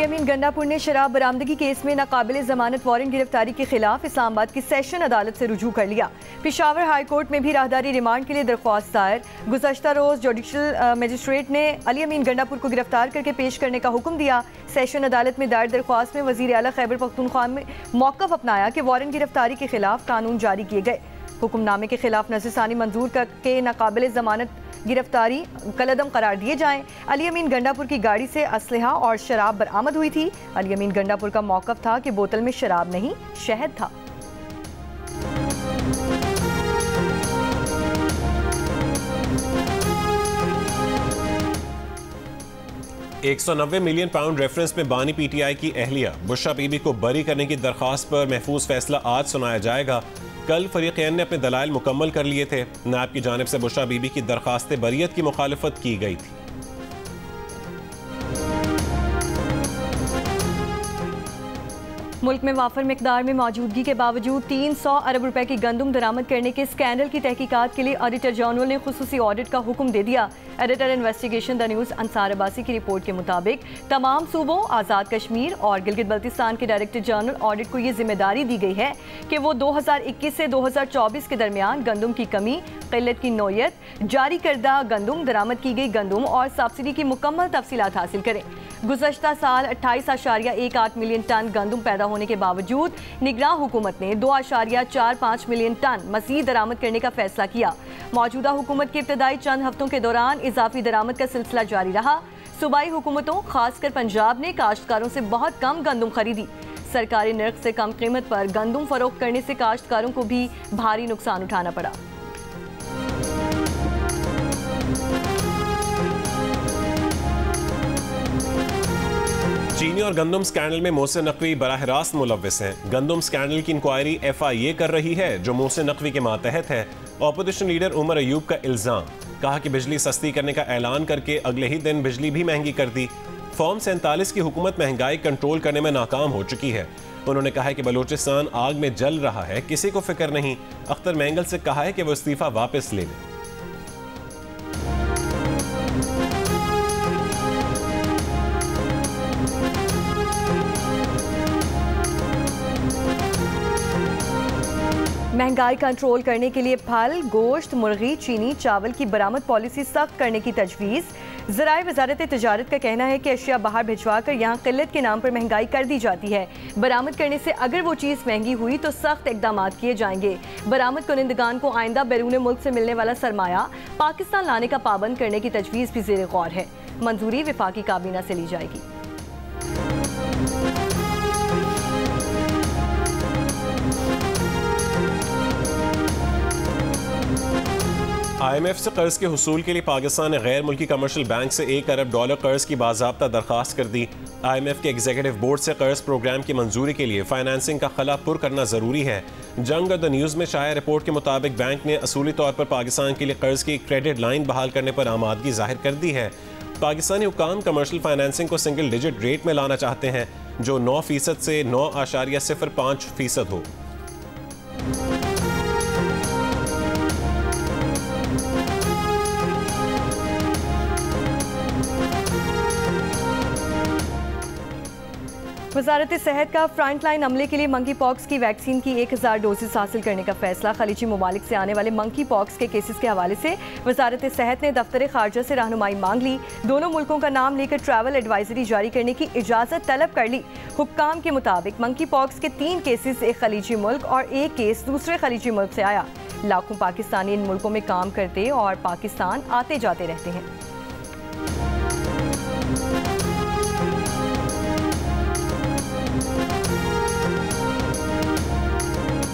अली अमीन गंडापुर ने शराब बरामदगी केस में नाकाबिल जमानत वारंट गिरफ्तारी के खिलाफ इस्लामाबाद की सेशन अदालत से रुजू कर लिया। पेशावर हाई कोर्ट में भी राहदारी रिमांड के लिए दरख्वास्त दायर। गुज़श्ता रोज जुडिशल मजिस्ट्रेट ने अली अमीन गंडापुर को गिरफ्तार करके पेश करने का हुक्म दिया। सेशन अदालत में दायर दरख्वास्त में वज़ीर आला खैबर पख्तूनख्वा ने मौक़िफ़ अपनाया कि वारंट गिरफ्तारी के खिलाफ कानून जारी किए गए। हुक्मनामे के खिलाफ नज़रसानी मंजूर करके नाकाबिल जमानत गिरफ्तारी कलअदम करार दिए जाएं। अली अमीन गंडापुर की गाड़ी से असलहा और शराब बरामद हुई थी। अली अमीन गंडापुर का मौक़िफ़ था कि बोतल में शराब नहीं, शहद था। £190 मिलियन रेफरेंस में बानी पीटीआई की अहलिया बुशरा बीबी को बरी करने की दरख्वास्त पर महफूज फैसला आज सुनाया जाएगा। कल फरीक़ैन ने अपने दलाइल मुकम्मल कर लिए थे। नायब की जानिब से बुशरा बीबी की दरख्वास्त बरियत की मुखालफत की गई थी। मुल्क में वाफर मिकदार में मौजूदगी के बावजूद 300 अरब रुपए की गंदम दरामद करने के स्कैंडल की तहकीकात के लिए ऑडिटर जनरल ने खुसूसी ऑडिट का हुक्म दे दिया। Editor investigation the news Ansar Abbasi की रिपोर्ट के मुताबिक तमाम सूबों, आज़ाद कश्मीर और गिलगित बल्तिस्तान के डायरेक्टर जनरल ऑडिट को ये जिम्मेदारी दी गई है कि वो 2021 से 2024 के दरमियान गंदम की कमी, किल्लत की नौयत, जारी करदा गंदम, दरामद की गई गंदम और सब्सिडी की मुकम्मल तफसीलात हासिल करें। गुज़श्ता साल 28.18 मिलियन टन गंदम पैदा होने के बावजूद निगरान हुकूमत ने 2.45 मिलियन टन मज़ीद दरामद करने का फैसला किया। मौजूदा हुकूमत के इब्तदाई चंद हफ्तों के दौरान इजाफी दरामद का सिलसिला जारी रहा। सूबाई हुकूमतों खासकर पंजाब ने काश्तकारों से बहुत कम गंदम खरीदी। सरकारी नर्ख से कम कीमत पर गंदम फरोख्त करने से काश्तकारों को भी भारी नुकसान उठाना पड़ा। चीनी और गंदम स्कैंडल में मोहसिन नकवी बराह रास्त मुलव्विस हैं। गंदम स्कैंडल की इंक्वायरी FIA कर रही है जो मोहसिन नकवी के मातहत है। ऑपोजिशन लीडर उमर अयूब का इल्जाम, कहा कि बिजली सस्ती करने का ऐलान करके अगले ही दिन बिजली भी महंगी कर दी। फॉर्म 47 की हुकूमत महंगाई कंट्रोल करने में नाकाम हो चुकी है। उन्होंने कहा है कि बलूचिस्तान आग में जल रहा है, किसी को फिक्र नहीं। अख्तर मैंगल से कहा है कि वो इस्तीफा वापस ले लें। महंगाई कंट्रोल करने के लिए फल, गोश्त, मुर्गी, चीनी, चावल की बरामद पॉलिसी सख्त करने की तजवीज़। ज़राए वज़ारत तिजारत का कहना है कि अशिया बाहर भिजवा कर यहाँ किल्लत के नाम पर महंगाई कर दी जाती है। बरामद करने से अगर वो चीज़ महंगी हुई तो सख्त इकदाम किए जाएंगे। बरामद कुनिंदगान को आइंदा बैरून मुल्क से मिलने वाला सरमाया पाकिस्तान लाने का पाबंद करने की तजवीज़ भी ज़ेर गौर है। मंजूरी वफाकी काबीना से ली जाएगी। IMF से कर्ज के हुसूल के लिए पाकिस्तान ने गैर मुल्की कमर्शियल बैंक से $1 अरब कर्ज की बाज़ाब्ता दरख्वास्त कर दी। IMF के एग्जीक्यूटिव बोर्ड से कर्ज प्रोग्राम की मंजूरी के लिए फाइनेंसिंग का खला पुर करना ज़रूरी है। जंग द न्यूज़ में शाया रिपोर्ट के मुताबिक बैंक ने असूली तौर पर पाकिस्तान के लिए कर्ज की क्रेडिट लाइन बहाल करने पर आमादगी जाहिर कर दी है। पाकिस्तानी हुकाम कमर्शियल फाइनेंसिंग को सिंगल डिजिट रेट में लाना चाहते हैं जो 9% से 9.05% हो। वज़ारत सेहत का फ्रंट लाइन अमले के लिए मंकी पॉक्स की वैक्सीन की 1000 डोजेस हासिल करने का फैसला। खलीजी ममालिक से आने वाले मंकी पॉक्स के केसेस के हवाले से वज़ारत सेहत ने दफ्तर खारजा से रहनुमाई मांग ली। दोनों मुल्कों का नाम लेकर ट्रैवल एडवाइजरी जारी करने की इजाज़त तलब कर ली। हुक्काम के मुताबिक मंकी पॉक्स के 3 केसेस एक खलीजी मुल्क और एक केस दूसरे खलीजी मुल्क से आया। लाखों पाकिस्तानी इन मुल्कों में काम करते और पाकिस्तान आते जाते रहते हैं।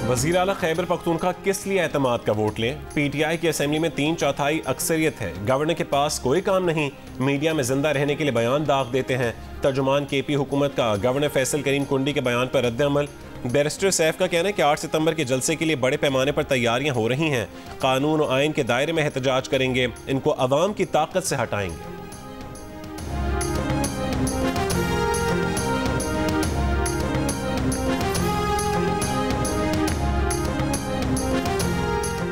वज़ीर आला खैबर पख्तूनख्वा किस लिए एतमाद का वोट लें? PTI की असेंबली में 3/4 अक्सरियत है। गवर्नर के पास कोई काम नहीं, मीडिया में जिंदा रहने के लिए बयान दाग देते हैं। तर्जुमान KP हुकूमत का गवर्नर फैसल करीम कुंडी के बयान पर रद्द-ए-अमल। बैरिस्टर सैफ का कहना है कि 8 सितंबर के जलसे के लिए बड़े पैमाने पर तैयारियां हो रही हैं। कानून और आइन के दायरे में एहतजाज करेंगे, इनको अवाम की ताकत से हटाएंगे।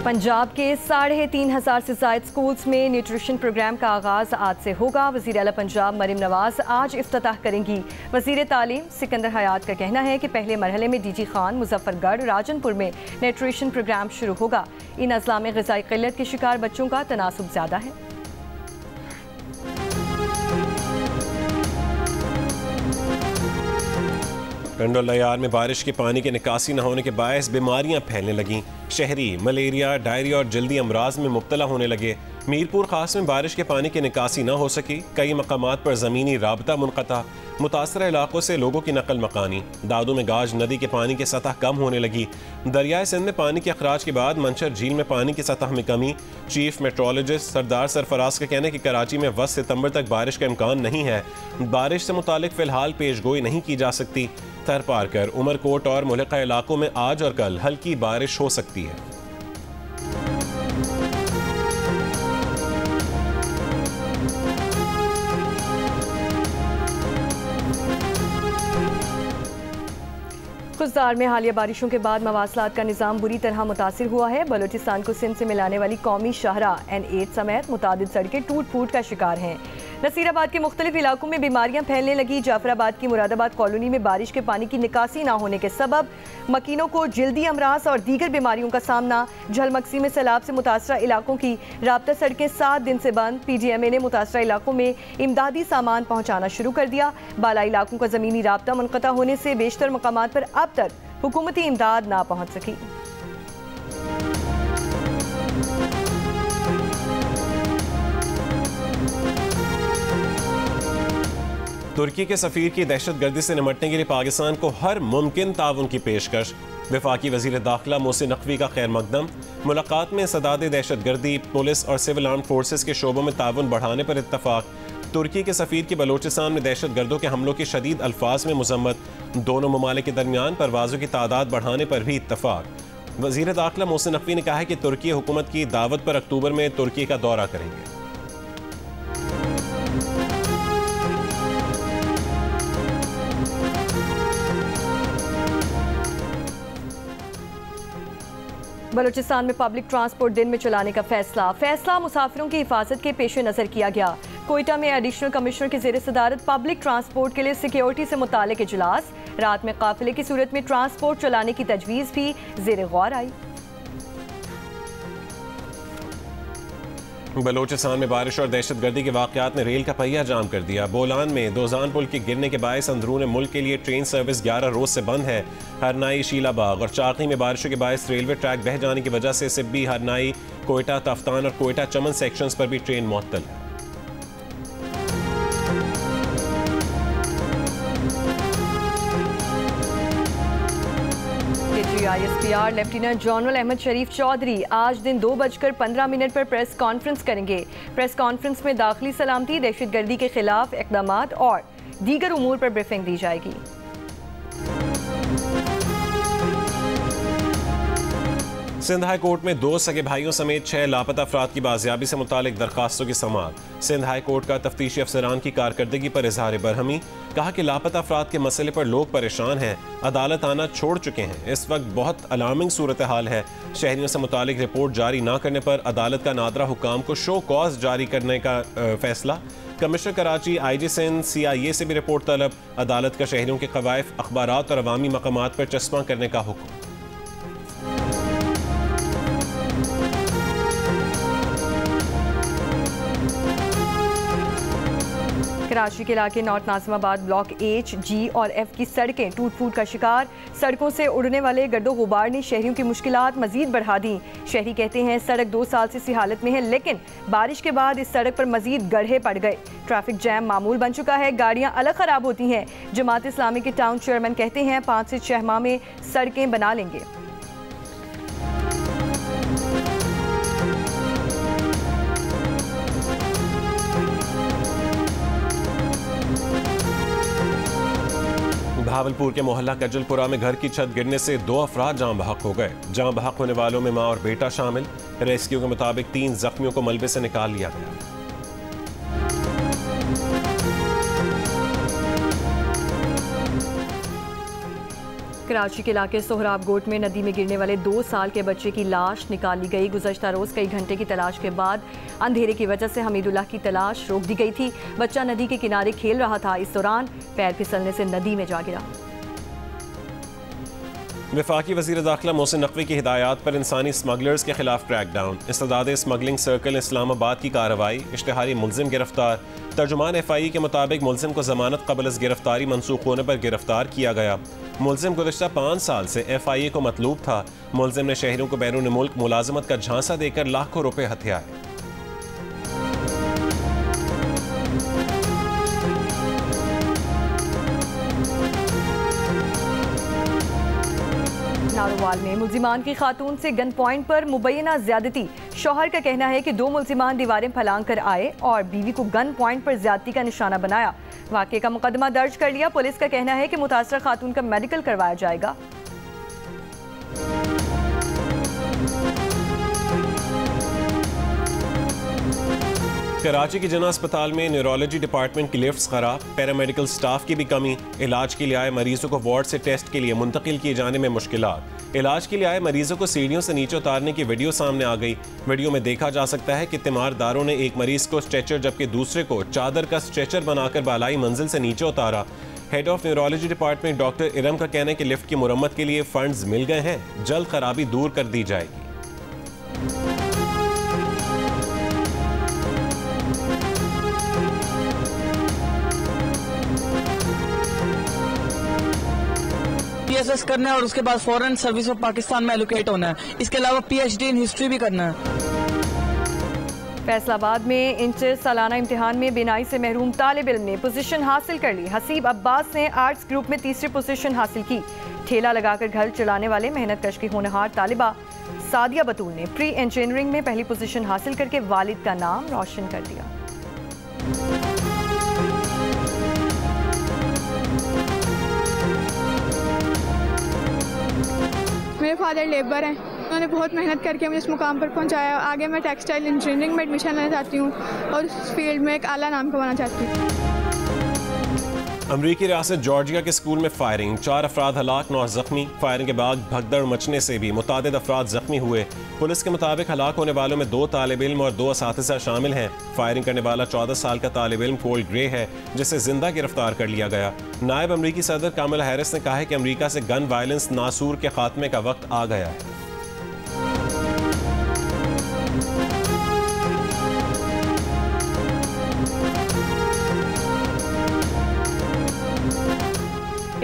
पंजाब के 3,500 से ज़ायद स्कूल्स में न्यूट्रिशन प्रोग्राम का आगाज़ आज से होगा। वज़ीर आला पंजाब मरीम नवाज आज इफ्तिताह करेंगी। वज़ीर तालीम सिकंदर हयात का कहना है कि पहले मरहले में डीजी खान, मुजफ्फरगढ़, राजनपुर में न्यूट्रिशन प्रोग्राम शुरू होगा। इन अज़ला में ग़िज़ाई क़िल्लत के शिकार बच्चों का तनासुब ज़्यादा है। कंडोलयार में बारिश के पानी के निकासी न होने के बायस बीमारियां फैलने लगीं। शहरी मलेरिया, डायरिया और जल्दी अमराज में मुब्तला होने लगे। मीरपुर खास में बारिश के पानी की निकासी न हो सकी। कई मकामात पर ज़मीनी राबता मुनक़ता। मुतासरा इलाकों से लोगों की नकल मकानी। दादू में गाज नदी के पानी की सतह कम होने लगी। दरियाए सिंध में पानी के अखराज के बाद मंशर झील में पानी की सतह में कमी। चीफ मेट्रोलॉजिस्ट सरदार सरफराज का कहना है कि कराची में 10 सितंबर तक बारिश का इम्कान नहीं है। बारिश से मुतालिक फ़िलहाल पेशगोई नहीं की जा सकती। थर पार कर उमरकोट और मुल्का इलाकों में आज और कल हल्की बारिश हो सकती है। खुशदार में हालिया बारिशों के बाद मवासलात का निज़ाम बुरी तरह मुतासिर हुआ है। बलोचिस्तान को सिंध से मिलाने वाली कौमी शाहरा N8 समेत मुतादिद सड़कें टूट फूट का शिकार हैं। नसीराबाद के मुख्तलिफ इलाकों में बीमारियां फैलने लगी। जाफराबाद की मुरादाबाद कॉलोनी में बारिश के पानी की निकासी न होने के सबब मकीनों को जल्दी अमराज और दीगर बीमारियों का सामना। झलमक्सी में सैलाब से मुतासरा इलाकों की राब्ता सड़कें 7 दिन से बंद। PGMA ने मुतासरा इलाकों में इमदादी सामान पहुँचाना शुरू कर दिया। बाला इलाकों का ज़मीनी राब्ता मुनक़ता होने से बेशतर मकामात पर अब तक हुकूमती इमदाद ना पहुँच सकी। तुर्की के सफ़ीर की दहशतगर्दी से निमटने के लिए पाकिस्तान को हर मुमकिन ताउन की पेशकश। वफाकी वज़ीर दाखिला मोहसिन नकवी का खैर मकदम। मुलाकात में सदाद दहशतगर्दी, पुलिस और सिविल आर्म फोर्सेस के शोबों में ताउन बढ़ाने पर इत्तफाक। तुर्की के सफ़ीर की बलोचिस्तान में दहशतगर्दों के हमलों की शदीद अल्फाज में मजम्मत। दोनों ममालिक के दरमियान परवाज़ों की तादाद बढ़ाने पर भी इत्तफाक। वज़ीर दाखिला मोहसिन नकवी ने कहा है कि तुर्की हुकूमत की दावत पर अक्टूबर में तुर्की का दौरा करेंगे। बलूचिस्तान में पब्लिक ट्रांसपोर्ट दिन में चलाने का फैसला मुसाफिरों की हिफाजत के पेश नज़र किया गया। कोयटा में एडिशनल कमिश्नर की ज़ेर सदारत पब्लिक ट्रांसपोर्ट के लिए सिक्योरिटी से मुताल्लिक़ इजलास। रात में काफिले की सूरत में ट्रांसपोर्ट चलाने की तजवीज़ भी ज़ेर गौर आई। बलोचिस्तान में बारिश और दहशतगर्दी के वाक़यात ने रेल का पहिया जाम कर दिया। बोलान में दोजान पुल के गिरने के बायस अंदरून मुल्क के लिए ट्रेन सर्विस 11 रोज से बंद है। हरनाई, शीलाबाग और चाकी में बारिशों के बायस रेलवे ट्रैक बह जाने की वजह से सिब्बी, हरनाई, कोयटा तफ्तान और कोयटा चमन सेक्शंस पर भी ट्रेन मुअत्तल है। ISPR लेफ्टिनेंट जनरल अहमद शरीफ चौधरी आज दिन 2:15 पर प्रेस कॉन्फ्रेंस करेंगे। प्रेस कॉन्फ्रेंस में दाखिली सलामती, दहशतगर्दी के खिलाफ इक़दामात और दीगर उमूर पर ब्रीफिंग दी जाएगी। सिंध हाई कोर्ट में 2 सगे भाइयों समेत 6 लापता अफराद की बाजियाबी से मुतालिक दरखास्तों की समाअत। सिंध हाई कोर्ट का तफ्तीशी अफसरान की कारकर्दगी पर इजहार बरहमी। कहा कि लापता अफराद के मसले पर लोग परेशान हैं, अदालत आना छोड़ चुके हैं। इस वक्त बहुत अलार्मिंग सूरत हाल है। शहरियों से मुतालिक रिपोर्ट जारी न करने पर अदालत का नादरा हुकाम को शो कॉज जारी करने का फैसला। Commissioner Karachi, IG Sindh, CIA से भी रिपोर्ट तलब। अदालत का शहरियों के क़वाइफ, अखबारात और अवामी मकामात पर चस्पा करने का हुक्म। कराची के इलाके north Nazimabad block H, G और F की सड़कें टूट फूट का शिकार। सड़कों से उड़ने वाले गर्दो गुबार ने शहरियों की मुश्किलात मजीद बढ़ा दी। शहरी कहते हैं सड़क 2 साल से इसी हालत में है, लेकिन बारिश के बाद इस सड़क पर मजीद गड्ढे पड़ गए। ट्रैफिक जैम मामूल बन चुका है, गाड़ियां अलग खराब होती हैं। जमात इस्लामी के टाउन चेयरमैन कहते हैं 5 से 6 माह में सड़कें बना लेंगे। भावलपुर के मोहल्ला कजलपुरा में घर की छत गिरने से 2 अफराद जाँ बहक हो गए। जाँ बहक होने वालों में मां और बेटा शामिल। रेस्क्यू के मुताबिक 3 जख्मियों को मलबे से निकाल लिया गया। कराची के इलाके सोहराब गोट में नदी में गिरने वाले 2 साल के बच्चे की लाश निकाल ली गई। गुज़श्ता रोज कई घंटे की तलाश के बाद अंधेरे की वजह से हमीदुल्लाह की तलाश रोक दी गई थी। बच्चा नदी के किनारे खेल रहा था, इस दौरान पैर फिसलने से नदी में जा गिरा। वफाकी वज़ीर दाखिला मोहसिन नकवी की हिदायत पर इंसानी स्मगलर्स के खिलाफ क्रैकडाउन। इस्तेदाद स्मगलिंग सर्कल इस्लामाबाद की कार्रवाई, इश्तिहारी मुलजिम गिरफ्तार। तर्जुमान FIE के मुताबिक मुलजिम को जमानत कबल अज़ गिरफ्तारी मनसूख होने पर गिरफ्तार किया गया। मुलजिम गुज़श्ता 5 साल से FIE को मतलूब था। मुलजिम ने शहरियों को बैरून मुल्क मुलाजमत का झांसा देकर लाखों रुपए हथियाए। नारोवाल में मुलजिमान की खातून से गन पॉइंट पर मुबैना ज्यादती। शौहर का कहना है कि 2 मुलजिमान दीवारें फलांग कर आए और बीवी को गन पॉइंट पर ज्यादती का निशाना बनाया। वाक़े का मुकदमा दर्ज कर लिया। पुलिस का कहना है कि मुतासरा खातून का मेडिकल करवाया जाएगा। कराची के जना अस्पताल में न्यूरोलॉजी डिपार्टमेंट की लिफ्ट्स खराब, पैरामेडिकल स्टाफ की भी कमी। इलाज के लिए आए मरीजों को वार्ड से टेस्ट के लिए मुंतकिल किए जाने में मुश्किलात। इलाज के लिए आए मरीजों को सीढ़ियों से नीचे उतारने की वीडियो सामने आ गई। वीडियो में देखा जा सकता है कि तीमारदारों ने एक मरीज को स्ट्रेचर जबकि दूसरे को चादर का स्ट्रेचर बनाकर बालाई मंजिल से नीचे उतारा। Head of neurology department doctor Iram का कहना है कि लिफ्ट की मुरम्मत के लिए फंड्स मिल गए हैं, जल्द खराबी दूर कर दी जाएगी। PSS करना है और उसके बाद फॉरेन सर्विस ऑफ पाकिस्तान में एलोकेट होना है। इसके अलावा PhD इन हिस्ट्री भी करना है। फैसलाबाद में इंटर सालाना इम्तिहान में बिनाई से महरूम तालिब इल्म ने पोजीशन हासिल कर ली। हसीब अब्बास ने आर्ट्स ग्रुप में 3री पोजीशन हासिल की। ठेला लगाकर घर चलाने वाले मेहनत कश की होनहार तालिबा सादिया बतूल ने प्री इंजीनियरिंग में पहली पोजीशन हासिल करके वालिद का नाम रोशन कर दिया। मेरे फादर लेबर हैं, उन्होंने बहुत मेहनत करके मुझे इस मुकाम पर पहुंचाया। आगे मैं टेक्सटाइल इंजीनियरिंग में एडमिशन लेना चाहती हूँ और इस फील्ड में एक आला नाम कमाना चाहती हूँ। अमरीकी रियासत जॉर्जिया के स्कूल में फायरिंग, 4 अफराद हलाक, 9 जख्मी। फायरिंग के बाद भगदड़ मचने से भी मुतादिद अफराद जख्मी हुए। पुलिस के मुताबिक हलाक होने वालों में 2 तालिब इल्म और 2 असातिज़ा शामिल हैं। फायरिंग करने वाला 14 साल का तालिब इल्म कोल ग्रे है, जिसे जिंदा गिरफ्तार कर लिया गया। नायब अमरीकी सदर कामला हैरिस ने कहा है कि अमरीका से गन वायलेंस नासूर के खात्मे का वक्त आ गया है।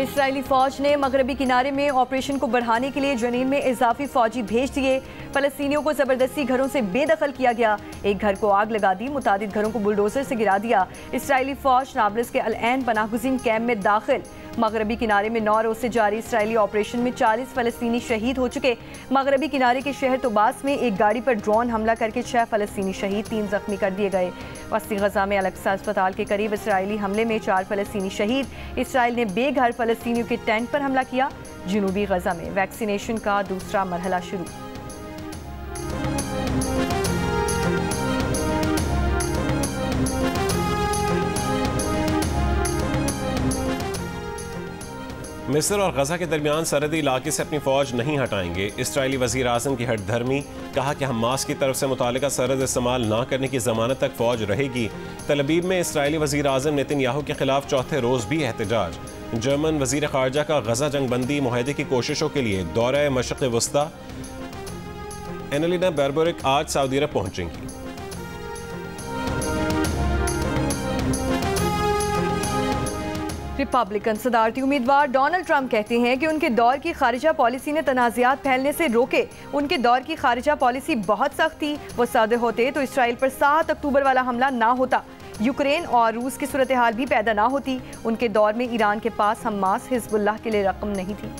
इसराइली फौज ने मगरबी किनारे में ऑपरेशन को बढ़ाने के लिए जनीन में इजाफी फौजी भेज दिए। फलस्तीनियों को जबरदस्ती घरों से बेदखल किया गया। एक घर को आग लगा दी, मुतादिद घरों को बुलडोजर से गिरा दिया। इसराइली फौज नाब्लस के अल-ऐन पनाहगुज़ीन कैंप में दाखिल। मगरबी किनारे में 9 रोज से जारी इसराइली ऑपरेशन में 40 फलस्तीनी शहीद हो चुके। मगरबी किनारे के शहर तोबास में एक गाड़ी पर ड्रोन हमला करके 6 फलस्तीनी शहीद, 3 जख्मी कर दिए गए। वस्ती गजा में अल-अक्सा अस्पताल के करीब इसराइली हमले में 4 फलस्तीनी शहीद। इसराइल ने बेघर फलस्तीनियों के टेंट पर हमला किया। जनूबी गजा में वैक्सीनेशन का दूसरा मरहला शुरू। मिस्र और गजा के दरमियान सरहदी इलाके से अपनी फौज नहीं हटाएंगे। इसराइली वज़ीर आज़म की हटधर्मी, कहा कि हमास की तरफ से मुतालिका सरहद इस्तेमाल न करने की ज़मानत तक फौज रहेगी। तलबीब में इसराइली वज़ीर आज़म नेतन्याहू के खिलाफ चौथे रोज़ भी एहतजाज। जर्मन वज़ीर ख़ारजा का गजा जंगबंदी मुआहदे की कोशिशों के लिए दौरा मशरिक़ वस्ता। एनालिना बैरबोरिक आज सऊदी अरब पहुंचेंगी। रिपब्लिकन सदारती उम्मीदवार डोनाल्ड ट्रंप कहते हैं कि उनके दौर की खारिजा पॉलिसी ने तनाज़ात फैलने से रोके। उनके दौर की खारिजा पॉलिसी बहुत सख्त थी। वो सादे होते तो इसराइल पर 7 अक्टूबर वाला हमला ना होता, यूक्रेन और रूस की सूरत हाल भी पैदा ना होती। उनके दौर में ईरान के पास हमास हिजबुल्लाह के लिए रकम नहीं थी।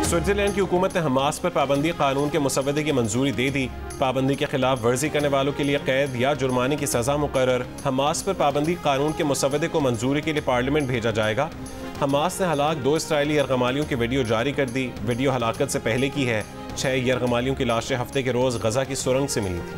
स्विट्जरलैंड की हुकूमत ने हमास पर पाबंदी कानून के मुसवदे की मंजूरी दे दी। पाबंदी के खिलाफ वर्जी करने वालों के लिए कैद या जुर्माने की सजा मुकर्रर। हमास पर पाबंदी कानून के मुसवदे को मंजूरी के लिए पार्लियामेंट भेजा जाएगा। हमास ने हलाक 2 इसराइली यरगमालियों की वीडियो जारी कर दी। वीडियो हलाकत से पहले की है। 6 यरगमालियों की लाशें हफ्ते के रोज गजा की सुरंग से मिली थी।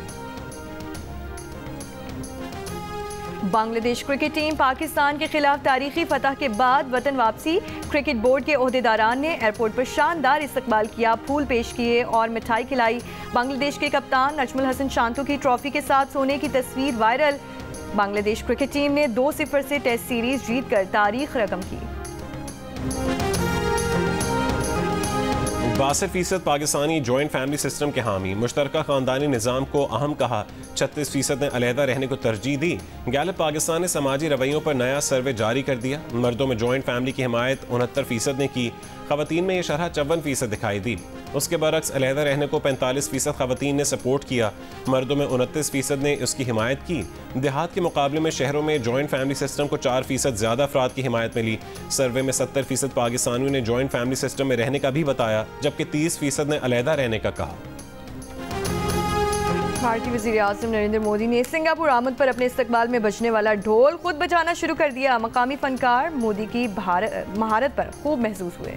बांग्लादेश क्रिकेट टीम पाकिस्तान के खिलाफ तारीखी फतह के बाद वतन वापसी। क्रिकेट बोर्ड के ओहदेदारान ने एयरपोर्ट पर शानदार इस्तकबाल किया, फूल पेश किए और मिठाई खिलाई। बांग्लादेश के कप्तान नजमुल हसन शांतु की ट्रॉफी के साथ सोने की तस्वीर वायरल। बांग्लादेश क्रिकेट टीम ने 2-0 से टेस्ट सीरीज जीतकर तारीख रकम की। 62% पाकिस्तानी जॉइंट फैमिली सिस्टम के हामी। मुश्तरका खानदानी निज़ाम को अहम कहा। 36% ने अलहदा रहने को तरजीह दी। गैलप पाकिस्तान ने समाजी रवैयों पर नया सर्वे जारी कर दिया। मर्दों में जॉइंट फैमिली की हिमायत 69% ने की। खवातीन में यह शरह 54% दिखाई दी। उसके बरक्स अलहदा रहने को 45% खवातीन ने सपोर्ट किया। मर्दों में 29% ने उसकी हिमायत की। देहात के मुकाबले में शहरों में जॉइंट फैमिली सिस्टम को 4% ज़्यादा अफराद की हिमायत मिली। सर्वे में 70% पाकिस्तानियों ने जॉइंट फैमिली सिस्टम में रहने का भी बताया, जबकि 30% ने अलहदा रहने का कहा। भारतीय वज़ीर आज़म नरेंद्र मोदी ने सिंगापुर आमद पर अपने इस्तकबाल में बजने वाला ढोल खुद बजाना शुरू कर दिया। मकामी फनकार मोदी की महारत पर खूब महसूस हुए।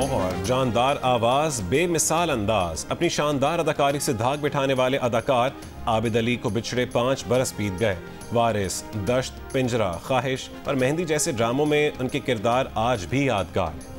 और जानदार आवाज, बेमिसाल अंदाज, अपनी शानदार अदाकारी से धाक बिठाने वाले अदाकार आबिद अली को बिछड़े 5 बरस बीत गए। वारिस, दश्त, पिंजरा, ख्वाहिश और मेहंदी जैसे ड्रामों में उनके किरदार आज भी यादगार।